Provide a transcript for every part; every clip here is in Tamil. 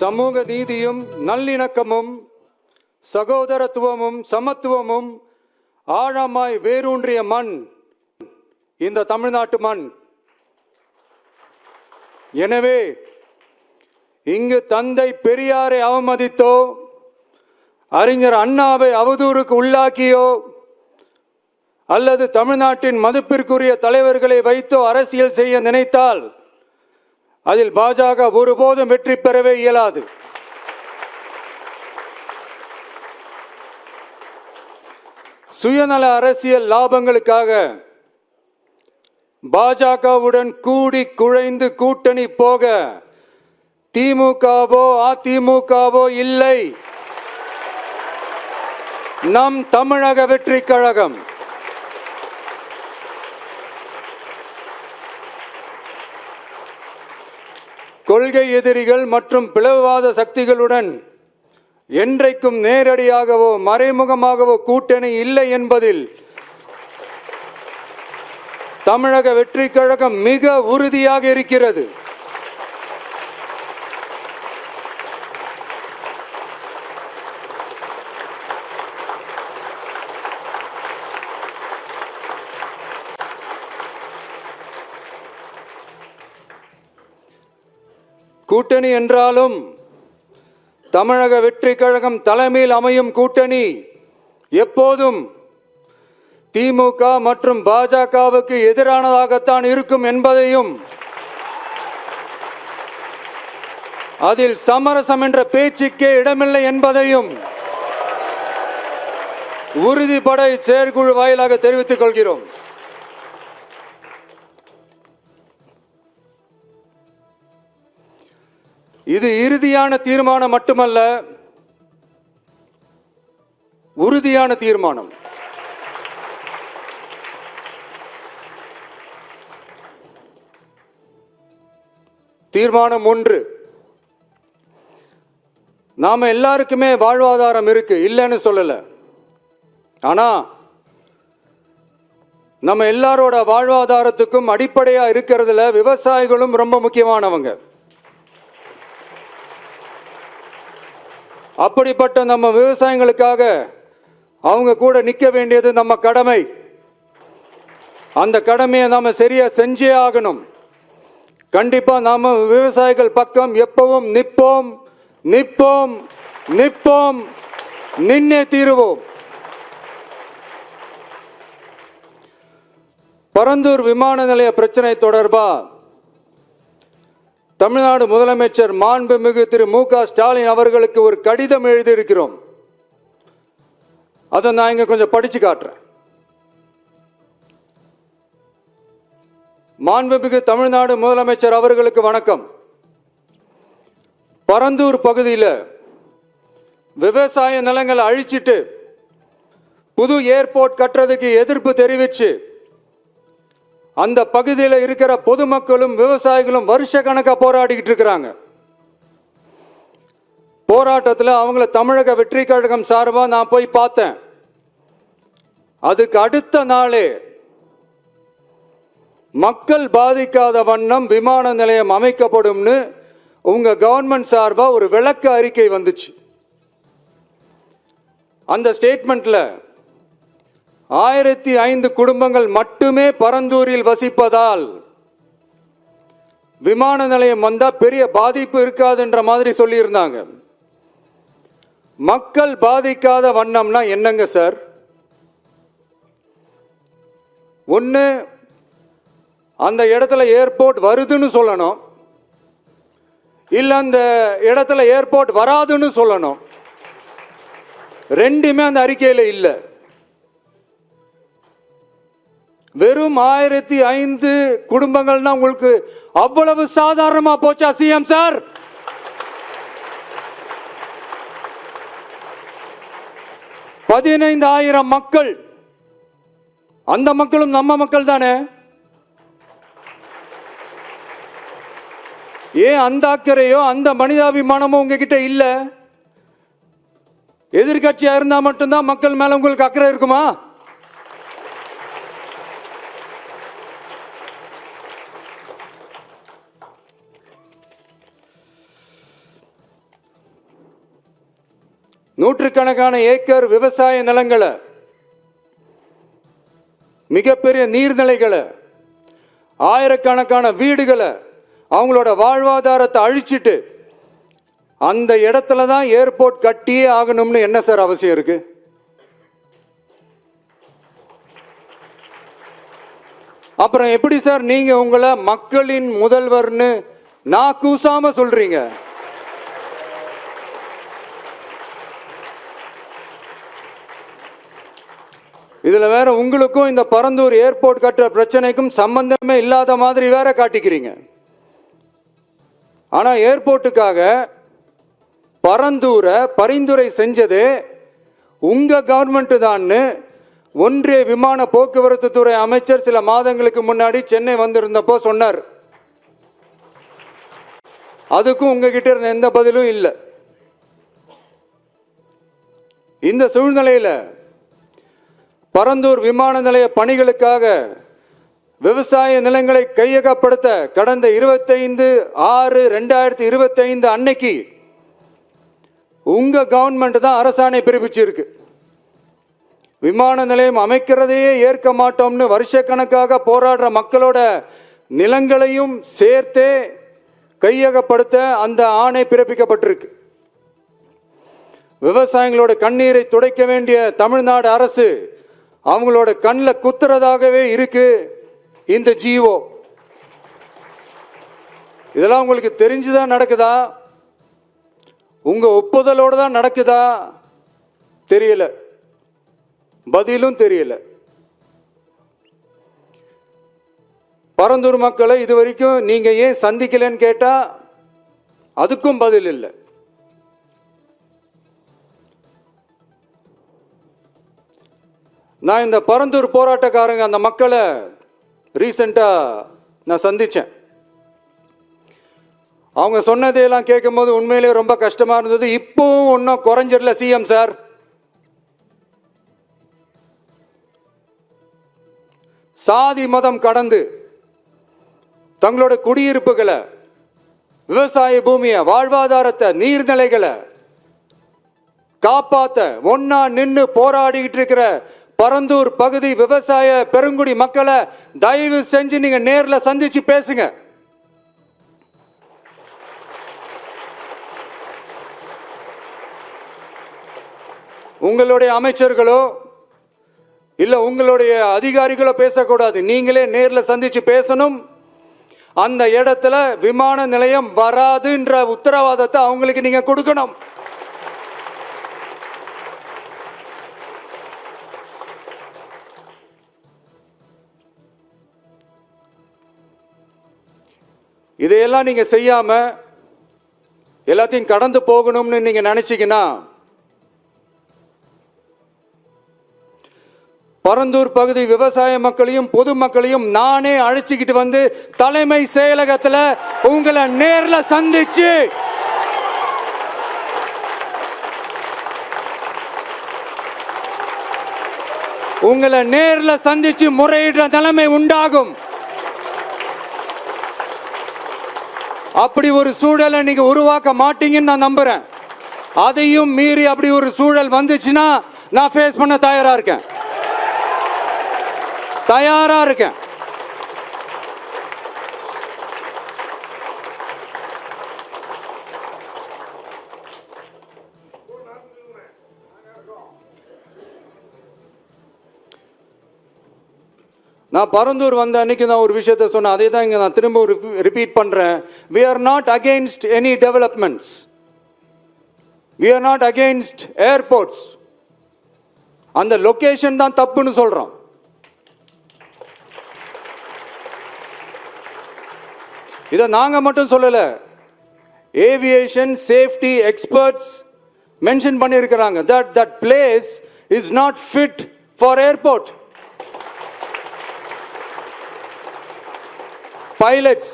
சமூக நீதியும் நல்லிணக்கமும் சகோதரத்துவமும் சமத்துவமும் ஆழமாய் வேரூன்றிய மண் இந்த தமிழ்நாட்டு மண். எனவே இங்கு தந்தை பெரியாரை அவமதித்தோ அறிஞர் அண்ணாவை அவதூறுக்கு உள்ளாக்கியோ அல்லது தமிழ்நாட்டின் மதிப்பிற்குரிய தலைவர்களை வைத்தோ அரசியல் செய்ய நினைத்தால் அதில் பாஜக ஒருபோதும் வெற்றி பெறவே இயலாது. சுயநல அரசியல் லாபங்களுக்காக பாஜகவுடன் கூடி குழைந்து கூட்டணி போக திமுகவோ அதிமுகவோ இல்லை. நம் தமிழக வெற்றி கழகம் கொள்கை எதிரிகள் மற்றும் பிளவுவாத சக்திகளுடன் என்றைக்கும் நேரடியாகவோ மறைமுகமாகவோ கூட்டணி இல்லை என்பதில் தமிழக வெற்றி கழகம் மிக உறுதியாக இருக்கிறது. கூட்டணி என்றாலும் தமிழக வெற்றி கழகம் தலைமையில் அமையும் கூட்டணி எப்போதும் திமுக மற்றும் பாஜகவுக்கு எதிரானதாகத்தான் இருக்கும் என்பதையும் அதில் சமரசம் என்ற பேச்சுக்கே இடமில்லை என்பதையும் உறுதிப்பட செயற்குழு வாயிலாக தெரிவித்துக் கொள்கிறோம். இது இறுதியான தீர்மானம் மட்டுமல்ல, உறுதியான தீர்மானம். தீர்மானம் 1, நாம எல்லாருக்குமே வாழ்வாதாரம் இருக்கு, இல்லைன்னு சொல்லல. ஆனா நம்ம எல்லாரோட வாழ்வாதாரத்துக்கும் அடிப்படையா இருக்கிறதுல விவசாயிகளும் ரொம்ப முக்கியமானவங்க. அப்படிப்பட்ட நம்ம விவசாயிகளுக்காக அவங்க கூட நிற்க வேண்டியது நம்ம கடமை. அந்த கடமையை நாம சரியா செஞ்சே ஆகணும். கண்டிப்பா நாம விவசாயிகள் பக்கம் எப்பவும் நிற்போம் நிற்போம் நிற்போம், நின்னே தீருவோம். பரந்தூர் விமான நிலைய பிரச்சனை தொடர்பா தமிழ்நாடு முதலமைச்சர் மாண்புமிகு திரு மு.க. ஸ்டாலின் அவர்களுக்கு ஒரு கடிதம் எழுதியிருக்கிறோம். அதை நான் இங்க கொஞ்சம் படிச்சு காட்டுறேன். மாண்புமிகு தமிழ்நாடு முதலமைச்சர் அவர்களுக்கு வணக்கம். பரந்தூர் பகுதியில் விவசாய நிலங்களை அழிச்சிட்டு புது ஏர்போர்ட் கட்டுறதுக்கு எதிர்ப்பு தெரிவிச்சு அந்த பகுதியில் இருக்கிற பொதுமக்களும் விவசாயிகளும் வருஷ கணக்கா போராடிக்கிட்டு இருக்கிறாங்க. போராட்டத்தில் அவங்கள தமிழக வெற்றி கழகம் சார்பா நான் போய் பார்த்தேன். அதுக்கு அடுத்த நாளே மக்கள் பாதிக்காத வண்ணம் விமான நிலையம் அமைக்கப்படும்னு உங்க கவர்மெண்ட் சார்பா ஒரு விளக்க அறிக்கை வந்துச்சு. அந்த ஸ்டேட்மெண்ட்ல 1005 குடும்பங்கள் மட்டுமே பரந்தூரில் வசிப்பதால் விமான நிலையம் வந்தா பெரிய பாதிப்பு இருக்காதுன்ற மாதிரி சொல்லியிருந்தாங்க. மக்கள் பாதிக்காத வண்ணம்னா என்னங்க சார்? ஒன்று, அந்த இடத்துல ஏர்போர்ட் வருதுன்னு சொல்லணும், இல்லை அந்த இடத்துல ஏர்போர்ட் வராதுன்னு சொல்லணும். ரெண்டுமே அந்த அறிக்கையில் இல்லை. வெறும் 1005 குடும்பங்கள்னா உங்களுக்கு அவ்வளவு சாதாரணமா போச்சா சிஎம் சார்? $15,000 மக்கள், அந்த மக்களும் நம்ம மக்கள் தானே. ஏன் அந்த அக்கறையோ அந்த மனிதாபிமானமோ உங்ககிட்ட இல்ல? எதிர்கட்சியா இருந்தா மட்டும்தான் மக்கள் மேல உங்களுக்கு அக்கறை இருக்குமா? நூற்றுக்கணக்கான ஏக்கர் விவசாய நிலங்களை, மிகப்பெரிய நீர்நிலைகளை, ஆயிரக்கணக்கான வீடுகளை, அவங்களோட வாழ்வாதாரத்தை அழிச்சிட்டு அந்த இடத்துல தான் ஏர்போர்ட் கட்டியே ஆகணும்னு என்ன சார் அவசியம் இருக்கு? அப்புறம் எப்படி சார் நீங்க உங்களை மக்களின் முதல்வர்னு நான் கூசாம சொல்றீங்க? இதுல வேற உங்களுக்கும் இந்த பரந்தூர் ஏர்போர்ட் கட்டுற பிரச்சனைக்கும் சம்பந்தமே இல்லாத மாதிரி வேற காட்டிக்கிறீங்க. ஆனா ஏர்போர்ட்டுக்காக பரந்தூரை பரிந்துரை செஞ்சது உங்க கவர்மெண்ட் தான் ஒன்றிய விமான போக்குவரத்து துறை அமைச்சர் சில மாதங்களுக்கு முன்னாடி சென்னை வந்திருந்தப்போ சொன்னார். அதுக்கும் உங்ககிட்ட இருந்த எந்த பதிலும் இல்லை. இந்த சூழ்நிலையில் பரந்தூர் விமான நிலைய பணிகளுக்காக விவசாய நிலங்களை கையகப்படுத்த கடந்த 25/6/2025 அன்னைக்கு உங்க கவர்மெண்ட் தான் அரசாணை பிறப்பிச்சிருக்கு. விமான நிலையம் அமைக்கிறதையே ஏற்க மாட்டோம்னு வருஷக்கணக்காக போராடுற மக்களோட நிலங்களையும் சேர்த்தே கையகப்படுத்த அந்த ஆணை பிறப்பிக்கப்பட்டிருக்கு. விவசாயிகளோட கண்ணீரை துடைக்க வேண்டிய தமிழ்நாடு அரசு அவங்களோட கண்ணில் குத்துறதாகவே இருக்கு இந்த ஜிஓ. இதெல்லாம் உங்களுக்கு தெரிஞ்சுதான் நடக்குதா? உங்க ஒப்புதலோடு தான் நடக்குதா? தெரியல, பதிலும் தெரியல. பரந்தூர் மக்களை இது வரைக்கும் நீங்க ஏன் சந்திக்கலன்னு கேட்டா அதுக்கும் பதில் இல்லை. நான் இந்த பரந்தூர் போராட்டக்காரங்க அந்த மக்களை ரீசெண்டா நான் சந்திச்சேன். அவங்க சொன்னதையெல்லாம் கேட்கும்போது உண்மையிலே ரொம்ப கஷ்டமா இருந்தது. இப்பவும் ஒன்றும் குறைஞ்சிடல சிஎம் சார். சாதி மதம் கடந்து தங்களோட குடியிருப்புகளை, விவசாய பூமியை, வாழ்வாதாரத்தை, நீர்நிலைகளை காப்பாத்த ஒன்னா நின்று போராடிக்கிட்டு இருக்கிற பரந்தூர் பகுதி விவசாய பெருங்குடி மக்களை தயவு செஞ்சு நீங்க நேர்ல சந்திச்சு பேசுங்க. உங்களுடைய அமைச்சர்களோ இல்ல உங்களுடைய அதிகாரிகளோ பேசக்கூடாது. நீங்களே நேர்ல சந்திச்சு பேசணும். அந்த இடத்துல விமான நிலையம் வராதுன்ற உத்தரவாதத்தை அவங்களுக்கு நீங்க கொடுக்கணும். இதையெல்லாம் நீங்க செய்யாம எல்லாத்தையும் கடந்து போகணும்னு நீங்க நினைச்சீங்கன்னா பரந்தூர் பகுதி விவசாய மக்களையும் பொதுமக்களையும் நானே அழைச்சிக்கிட்டு வந்து தலைமை செயலகத்தில் உங்களை நேர்ல சந்திச்சு முறையிடுற நிலைமை உண்டாகும். அப்படி ஒரு சூழலை நீங்க உருவாக்க மாட்டீங்கன்னு நான் நம்புறேன். அதையும் மீறி அப்படி ஒரு சூழல் வந்துச்சுன்னா நான் ஃபேஸ் பண்ண தயாரா இருக்கேன். நான் பரந்தூர் வந்த அன்னைக்கு நான் ஒரு விஷயத்தை சொன்னேன். அதே தான் இங்கே நான் திரும்ப ரிப்பீட் பண்ணுறேன். We are not against any developments. We are not against airports. அந்த லொகேஷன் தான் தப்புன்னு சொல்கிறோம். இதை நாங்கள் மட்டும் சொல்லலை, ஏவியேஷன் சேஃப்டி எக்ஸ்பர்ட்ஸ் மென்ஷன் பண்ணியிருக்கிறாங்க. that place is not fit for airport. Pilots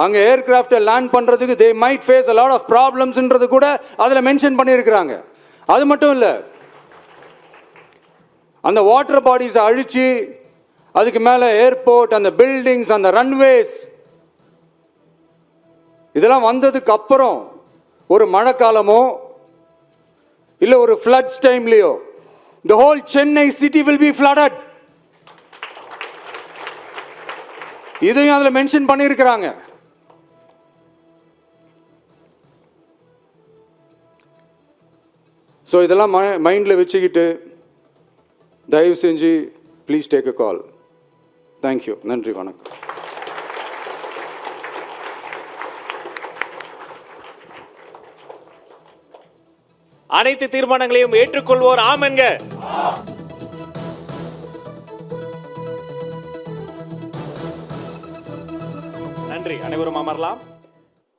அங்கே ஏர்கிராஃப்டை லேண்ட் பண்ணுறதுக்கு they might face a lot of problemsன்றது கூட அதில் மென்ஷன் பண்ணியிருக்கிறாங்க. அது மட்டும் இல்லை, அந்த வாட்டர் பாடிஸை அழிச்சு அதுக்கு மேலே ஏர்போர்ட், அந்த பில்டிங்ஸ், அந்த ரன்வேஸ் இதெல்லாம் வந்ததுக்கு அப்புறம் ஒரு மழைக்காலமோ இல்லை ஒரு floods டைம்லையோ the whole Chennai city will be flooded. இதையும் அதில் மென்ஷன் பண்ணியிருக்கிறாங்க. ஸோ இதெல்லாம் மைண்டில் வச்சுக்கிட்டு தயவு செஞ்சு please take a call. Thank you. நன்றி, வணக்கம். அனைத்து தீர்மானங்களையும் ஏற்றுக்கொள்வோர் ஆம் என்க. நன்றி. அனைவரும் அமரலாம்.